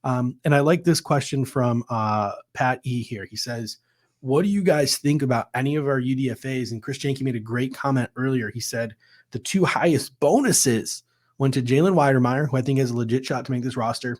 And I like this question from Pat E here. He says, what do you guys think about any of our UDFAs? And Chris Janke made a great comment earlier. He said the two highest bonuses went to Jalen Weidermeyer, who I think has a legit shot to make this roster,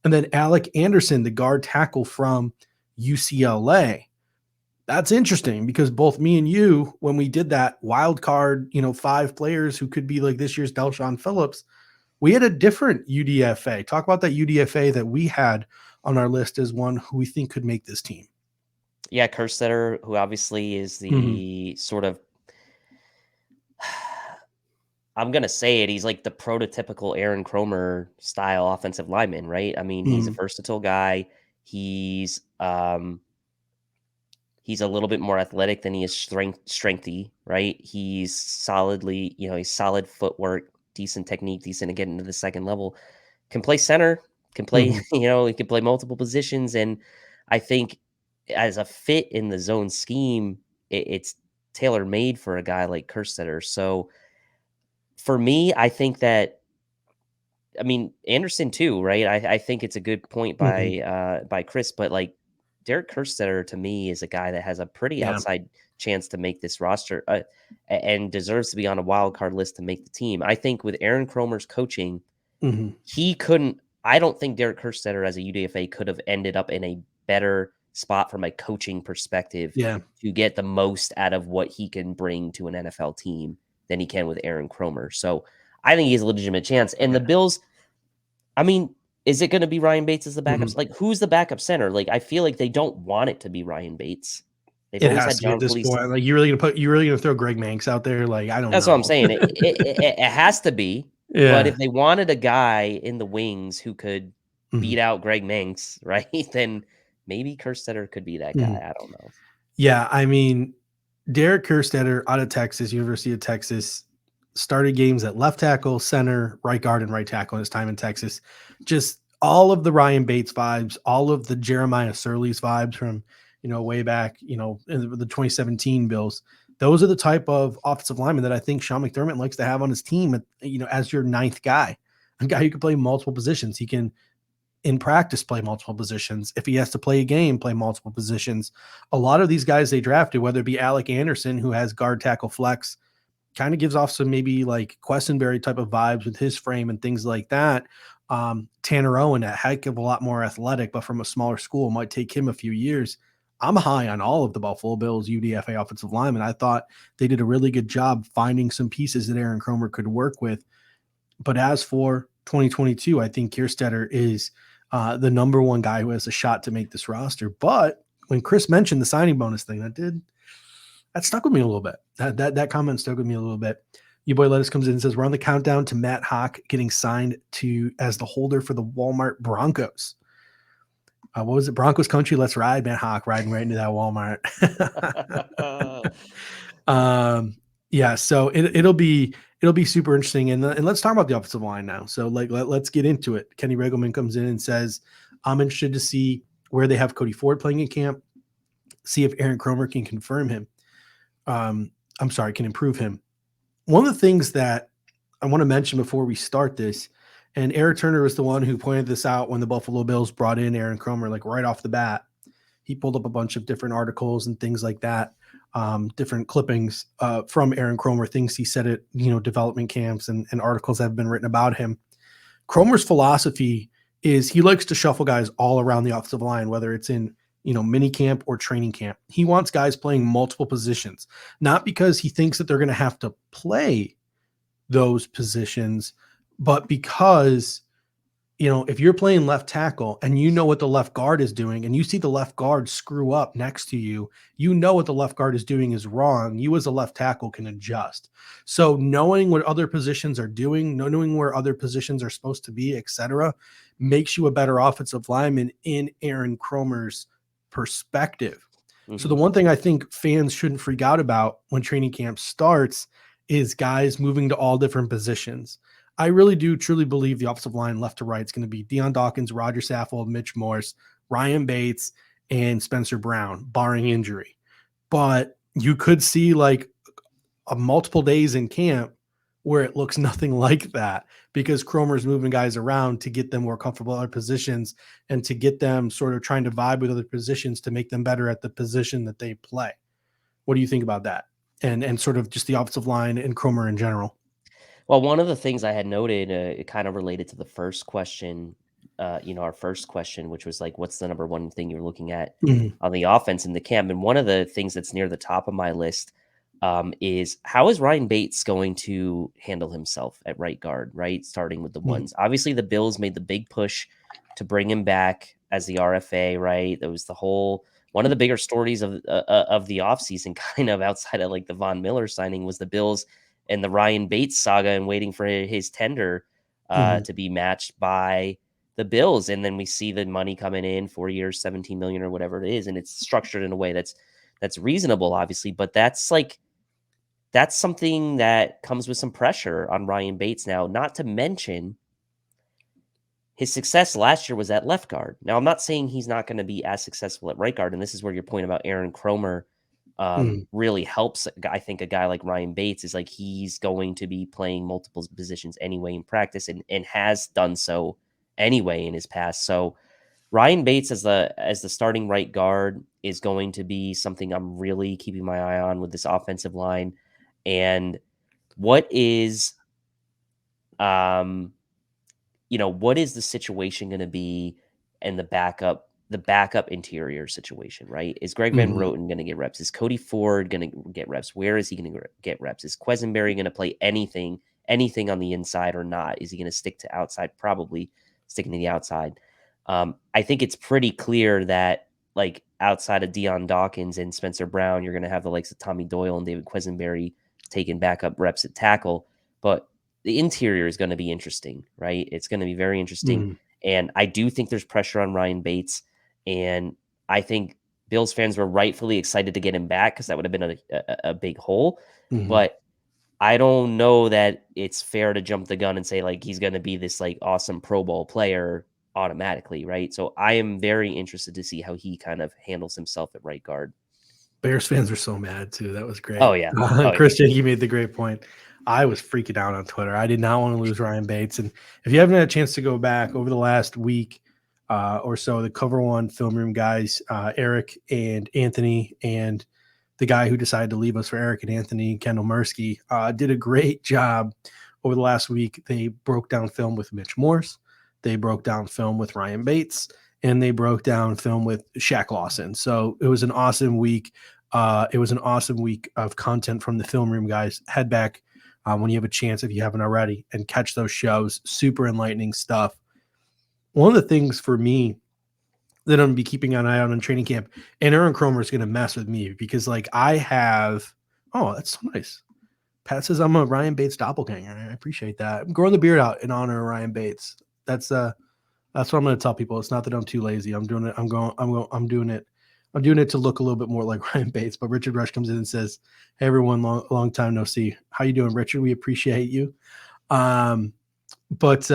and then Alec Anderson, the guard tackle from UCLA. That's interesting because both me and you, when we did that wild card, 5 players who could be like this year's Delshon Phillips, we had a different UDFA. Talk about that UDFA that we had on our list as one who we think could make this team. Yeah, Kerstetter, who obviously is the sort of, I'm going to say it, he's like the prototypical Aaron Kromer style offensive lineman, right? I mean, he's a versatile guy. He's a little bit more athletic than he is strengthy, right? He's solidly, he's solid footwork, decent technique, decent to get into the second level. Can play center, can play, he can play multiple positions. And I think as a fit in the zone scheme, it's tailor made for a guy like Kerstetter. So for me, I think that, I mean, Anderson too, right? I think it's a good point by Chris, but like Derek Kerstetter to me is a guy that has a pretty outside chance to make this roster and deserves to be on a wild card list to make the team. I think with Aaron Kromer's coaching, he couldn't. I don't think Derek Kerstetter as a UDFA could have ended up in a better spot from a coaching perspective to get the most out of what he can bring to an NFL team than he can with Aaron Kromer. So I think he has a legitimate chance. And the Bills, I mean, is it going to be Ryan Bates as the backup? Like, who's the backup center? Like, I feel like they don't want it to be Ryan Bates. They've always had John Police. Like, you're really gonna throw Greg Manx out there? Like, I don't know. That's what I'm saying. It has to be. Yeah. But if they wanted a guy in the wings who could beat out Greg Manx, right, then maybe Kerstetter could be that guy. I don't know. Yeah, I mean, Derek Kerstetter out of Texas, University of Texas, started games at left tackle, center, right guard, and right tackle in his time in Texas. Just all of the Ryan Bates vibes, all of the Jeremiah Surley's vibes from, way back, in the 2017 Bills. Those are the type of offensive linemen that I think Sean McDermott likes to have on his team, as your ninth guy, a guy who can play multiple positions. He can, in practice, play multiple positions. If he has to play a game, play multiple positions. A lot of these guys they drafted, whether it be Alec Anderson, who has guard, tackle, flex, kind of gives off some maybe like Questenberry type of vibes with his frame and things like that. Tanner Owen, a heck of a lot more athletic, but from a smaller school, might take him a few years. I'm high on all of the Buffalo Bills UDFA offensive linemen. I thought they did a really good job finding some pieces that Aaron Kromer could work with. But as for 2022, I think Kerstetter is the number one guy who has a shot to make this roster. But when Chris mentioned the signing bonus thing, that stuck with me a little bit. That comment stuck with me a little bit. Your boy Lettuce comes in and says, we're on the countdown to Matt Hawk getting signed as the holder for the Walmart Broncos. What was it? Broncos country. Let's ride, Matt Hawk, riding right into that Walmart. Yeah. So it'll be super interesting. And let's talk about the offensive line now. So let's get into it. Kenny Regelman comes in and says, I'm interested to see where they have Cody Ford playing in camp, see if Aaron Kromer can confirm him. Can improve him. One of the things that I want to mention before we start this, and Eric Turner was the one who pointed this out when the Buffalo Bills brought in Aaron Kromer, like right off the bat. He pulled up a bunch of different articles and things like that, different clippings from Aaron Kromer, things he said at, development camps and articles that have been written about him. Kromer's philosophy is he likes to shuffle guys all around the offensive line, whether it's in, mini camp or training camp. He wants guys playing multiple positions, not because he thinks that they're going to have to play those positions, but because, if you're playing left tackle and you know what the left guard is doing and you see the left guard screw up next to you, what the left guard is doing is wrong. You as a left tackle can adjust. So knowing what other positions are doing, knowing where other positions are supposed to be, etc., makes you a better offensive lineman in Aaron Kromer's perspective. So the one thing I think fans shouldn't freak out about when training camp starts is guys moving to all different positions. I really do truly believe the offensive line left to right is going to be Deion Dawkins, Rodger Saffold, Mitch Morse, Ryan Bates, and Spencer Brown, barring injury. But you could see like a multiple days in camp where it looks nothing like that because Kromer's moving guys around to get them more comfortable in other positions and to get them sort of trying to vibe with other positions to make them better at the position that they play. What do you think about that? And sort of just the offensive line and Kromer in general. Well, one of the things I had noted, it kind of related to the first question, our first question, which was like, what's the number one thing you're looking at Mhm, on the offense in the camp? And one of the things that's near the top of my list is how is Ryan Bates going to handle himself at right guard, right? Starting with the mhm, ones. Obviously, the Bills made the big push to bring him back as the RFA, right? That was the whole one of the bigger stories of the offseason, kind of outside of like the Von Miller signing, was the Bills and the Ryan Bates saga and waiting for his tender mhm, to be matched by the Bills. And then we see the money coming in 4 years, 17 million or whatever it is. And it's structured in a way that's reasonable, obviously. But that's something that comes with some pressure on Ryan Bates now, not to mention his success last year was at left guard. Now, I'm not saying he's not going to be as successful at right guard. And this is where your point about Aaron Kromer mhm, really helps. I think a guy like Ryan Bates is like he's going to be playing multiple positions anyway in practice and has done so anyway in his past. So Ryan Bates as the starting right guard is going to be something I'm really keeping my eye on with this offensive line. And what is um what is the situation going to be and the backup interior situation, right? Is Greg Van mhm, Roten going to get reps? Is Cody Ford going to get reps? Where is he going to get reps? Is Quesenberry going to play anything on the inside or not? Is he going to stick to outside? Probably sticking to the outside. I think it's pretty clear that like outside of Deion Dawkins and Spencer Brown, you're going to have the likes of Tommy Doyle and David Quesenberry taking backup reps at tackle. But the interior is going to be interesting, right? It's going to be very interesting. mhm, And I do think there's pressure on Ryan Bates. And I think Bills fans were rightfully excited to get him back because that would have been a big hole. mhm. But I don't know that it's fair to jump the gun and say like he's going to be this like awesome Pro Bowl player automatically, right? So I am very interested to see how he kind of handles himself at right guard. Bears fans are so mad too. That was Oh great. yeah. Oh yeah. Christian, he made the great point. I was freaking out on Twitter. I did not want to lose Ryan Bates. And if you haven't had a chance to go back over the last week or so, the Cover One film room guys, Eric and Anthony, and the guy who decided to leave us for Eric and Anthony, Kendall Mursky, did a great job over the last week. They broke down film with Mitch Morse. They broke down film with Ryan Bates, and they broke down film with Shaq Lawson. So it was an awesome week. It was an awesome week of content from the film room guys. Head back when you have a chance, if you haven't already, and catch those shows. Super enlightening stuff. One of the things for me that I'm gonna be keeping an eye on in training camp, and Aaron Kromer is gonna mess with me because like I have. Oh, that's so nice. Pat says I'm a Ryan Bates doppelganger. I appreciate that. I'm growing the beard out in honor of Ryan Bates. That's what I'm going to tell people. It's not that I'm too lazy. I'm doing it. I'm doing it. I'm doing it to look a little bit more like Ryan Bates. But Richard Rush comes in and says, "Hey everyone, long time no see. How you doing, Richard? We appreciate you." Um, but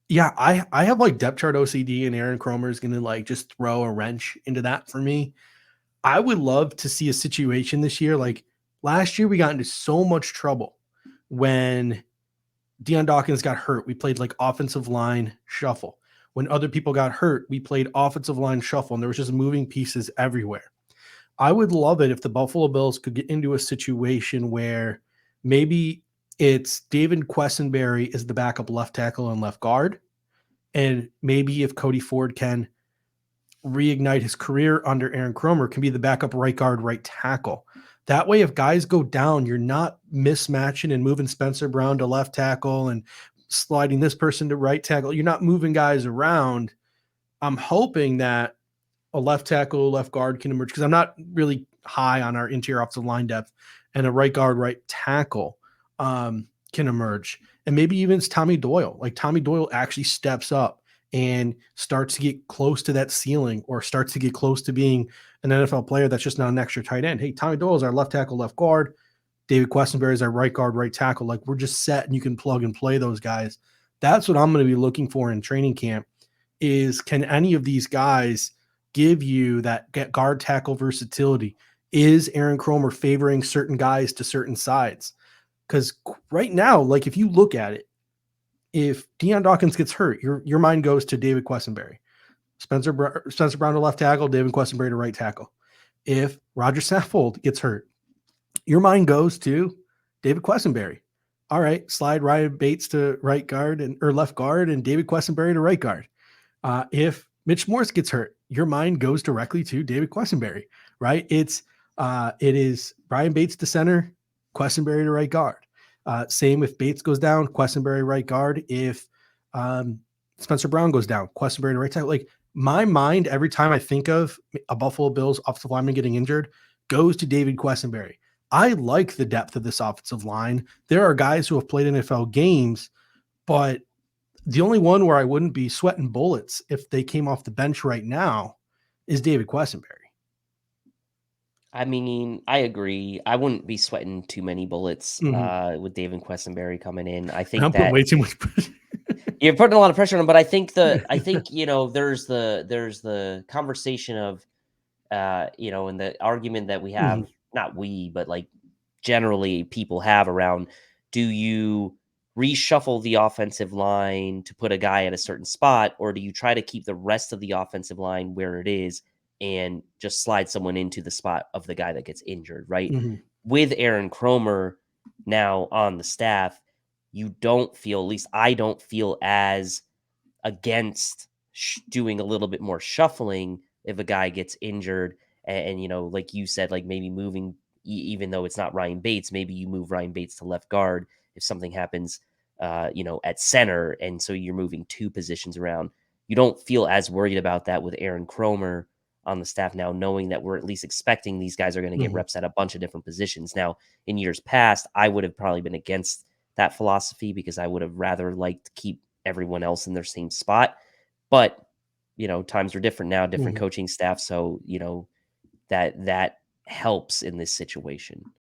yeah, I have like depth chart OCD, and Aaron Kromer is going to like just throw a wrench into that for me. I would love to see a situation this year. Like last year, we got into so much trouble when Deion Dawkins got hurt. We played like offensive line shuffle. When other people got hurt, we played offensive line shuffle, and there was just moving pieces everywhere. I would love it if the Buffalo Bills could get into a situation where maybe it's David Quessenberry is the backup left tackle and left guard, and maybe if Cody Ford can reignite his career under Aaron Kromer, can be the backup right guard, right tackle. That way, if guys go down, you're not mismatching and moving Spencer Brown to left tackle and sliding this person to right tackle. You're not moving guys around. I'm hoping that a left tackle, left guard can emerge because I'm not really high on our interior offensive line depth, and a right guard, right tackle can emerge. And maybe even it's Tommy Doyle. Like Tommy Doyle actually steps up and starts to get close to that ceiling or starts to get close to being an NFL player that's just not an extra tight end. Hey, Tommy Doyle is our left tackle, left guard. David Questenberry is our right guard, right tackle. Like we're just set and you can plug and play those guys. That's what I'm going to be looking for in training camp is can any of these guys give you that get guard tackle versatility? Is Aaron Kromer favoring certain guys to certain sides? Because right now, like if you look at it, if Deion Dawkins gets hurt, your mind goes to David Quessenberry, Spencer Brown to left tackle, David Quessenberry to right tackle. If Rodger Saffold gets hurt, your mind goes to David Quessenberry. All right, slide Ryan Bates to right guard or left guard, and David Quessenberry to right guard. If Mitch Morse gets hurt, your mind goes directly to David Quessenberry, right? It is Brian Bates to center, Quessenberry to right guard. Same if Bates goes down, Quessenberry right guard. If Spencer Brown goes down, Quessenberry to right tackle. Like my mind, every time I think of a Buffalo Bills offensive lineman getting injured, goes to David Quessenberry. I like the depth of this offensive line. There are guys who have played NFL games, but the only one where I wouldn't be sweating bullets if they came off the bench right now is David Quessenberry. I mean, I agree. I wouldn't be sweating too many bullets with David Quessenberry coming in. I think I'm putting that way too much pressure. you're putting a lot of pressure on him, but I think there's the conversation of and the argument that we have, not we, but like generally people have around, do you reshuffle the offensive line to put a guy at a certain spot, or do you try to keep the rest of the offensive line where it is and just slide someone into the spot of the guy that gets injured, right? With Aaron Kromer now on the staff, you don't feel, at least I don't feel as against doing a little bit more shuffling if a guy gets injured. And like you said, like maybe moving, even though it's not Ryan Bates, maybe you move Ryan Bates to left guard if something happens, at center. And so you're moving two positions around. You don't feel as worried about that with Aaron Kromer on the staff now, knowing that we're at least expecting these guys are going to get reps at a bunch of different positions. Now, in years past, I would have probably been against that philosophy because I would have rather liked to keep everyone else in their same spot. But, times are different now, different coaching staff. So, that helps in this situation.